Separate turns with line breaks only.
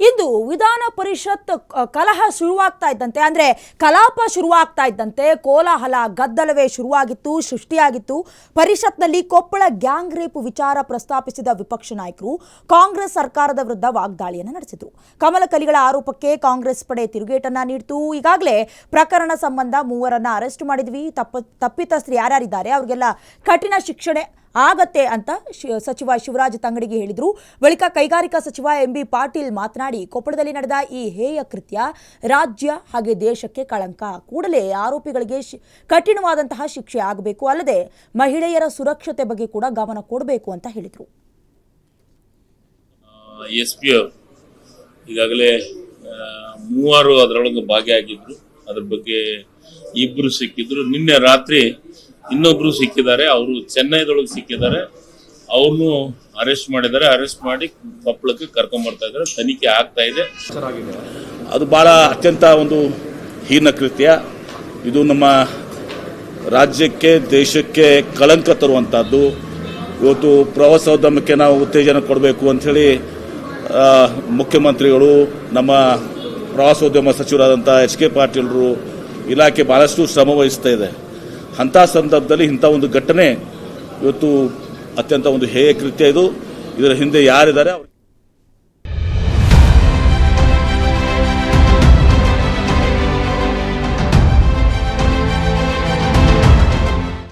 ಇಂದು ವಿಧಾನ ಪರಿಷತ್ ಕಲಹ ಶುರುವಾಗ್ತಾ ಇದ್ದಂತೆ ಅಂದ್ರೆ ಕಲಾಪ ಶುರುವಾಗ್ತಾ ಇದ್ದಂತೆ ಕೋಲಾಹಲ ಗದ್ದಲವೇ ಶುರುವಾಗಿತ್ತು, ಸೃಷ್ಟಿಯಾಗಿತ್ತು. ಪರಿಷತ್ನಲ್ಲಿ ಕೊಪ್ಪಳ ಗ್ಯಾಂಗ್ ರೇಪ್ ವಿಚಾರ ಪ್ರಸ್ತಾಪಿಸಿದ ವಿಪಕ್ಷ ನಾಯಕರು ಕಾಂಗ್ರೆಸ್ ಸರ್ಕಾರದ ವಿರುದ್ಧ ವಾಗ್ದಾಳಿಯನ್ನು ನಡೆಸಿದರು. ಕಮಲ ಕಲಿಗಳ ಆರೋಪಕ್ಕೆ ಕಾಂಗ್ರೆಸ್ ಪಡೆ ತಿರುಗೇಟನ್ನ ನೀಡಿತು. ಈಗಾಗಲೇ ಪ್ರಕರಣ ಸಂಬಂಧ 3 ಅರೆಸ್ಟ್ ಮಾಡಿದ್ವಿ. ತಪ್ಪಿತಸ್ಥರು ಯಾರ್ಯಾರಿದ್ದಾರೆ ಅವರಿಗೆಲ್ಲ ಕಠಿಣ ಶಿಕ್ಷೆ ಆಗತ್ತೆ ಅಂತ ಸಚಿವ ಶಿವರಾಜ್ ತಂಗಡಗಿ ಹೇಳಿದರು. ಬಳಿಕ ಕೈಗಾರಿಕಾ ಸಚಿವ ಎಂಬಿ ಪಾಟೀಲ್ ಮಾತನಾಡಿ, ಕೊಪ್ಪಳದಲ್ಲಿ ನಡೆದ ಈ ಹೇಯ ಕೃತ್ಯ ರಾಜ್ಯ ಹಾಗೆ ದೇಶಕ್ಕೆ ಕಳಂಕ. ಕೂಡಲೇ ಆರೋಪಿಗಳಿಗೆ ಕಠಿಣವಾದಂತಹ ಶಿಕ್ಷೆ ಆಗಬೇಕು, ಅಲ್ಲದೆ ಮಹಿಳೆಯರ ಸುರಕ್ಷತೆ ಬಗ್ಗೆ ಕೂಡ ಗಮನ ಕೊಡಬೇಕು ಅಂತ ಹೇಳಿದರು.
ಎಸ್ಪಿ ಅವರು ಈಗಾಗಲೇ 3 ಅದರೊಳಗೆ ಭಾಗಿಯಾಗಿದ್ರು. ಅದ್ರ ಬಗ್ಗೆ 2 ಸಿಕ್ಕಿದ್ರು. ನಿನ್ನೆ ರಾತ್ರಿ ಇನ್ನೊಬ್ರು ಸಿಕ್ಕಿದ್ದಾರೆ. ಅವರು ಚೆನ್ನೈದೊಳಗೆ ಸಿಕ್ಕಿದ್ದಾರೆ. ಅವ್ರನ್ನು ಅರೆಸ್ಟ್ ಮಾಡಿದ್ದಾರೆ. ಅರೆಸ್ಟ್ ಮಾಡಿ ಕೊಪ್ಪಳಕ್ಕೆ ಕರ್ಕೊಂಡ್ಬರ್ತಾ ಇದ್ದಾರೆ. ತನಿಖೆ ಆಗ್ತಾ ಇದೆ.
ಅದು ಬಹಳ ಅತ್ಯಂತ ಒಂದು ಹೀನ ಕೃತ್ಯ. ಇದು ನಮ್ಮ ರಾಜ್ಯಕ್ಕೆ ದೇಶಕ್ಕೆ ಕಳಂಕ ತರುವಂತಹದ್ದು. ಇವತ್ತು ಪ್ರವಾಸೋದ್ಯಮಕ್ಕೆ ನಾವು ಉತ್ತೇಜನ ಕೊಡಬೇಕು ಅಂಥೇಳಿ ಮುಖ್ಯಮಂತ್ರಿಗಳು, ನಮ್ಮ ಪ್ರವಾಸೋದ್ಯಮ ಸಚಿವರಾದಂಥ HK ಪಾಟೀಲರು ಇಲಾಖೆ ಬಹಳಷ್ಟು ಶ್ರಮ ವಹಿಸ್ತಾ ಇದೆ. ಅಂಥ ಸಂದರ್ಭದಲ್ಲಿ ಇಂಥ ಒಂದು ಘಟನೆ ಇವತ್ತು ಅತ್ಯಂತ ಒಂದು ಹೇಯ ಕೃತ್ಯ. ಇದರ ಹಿಂದೆ ಯಾರಿದ್ದಾರೆ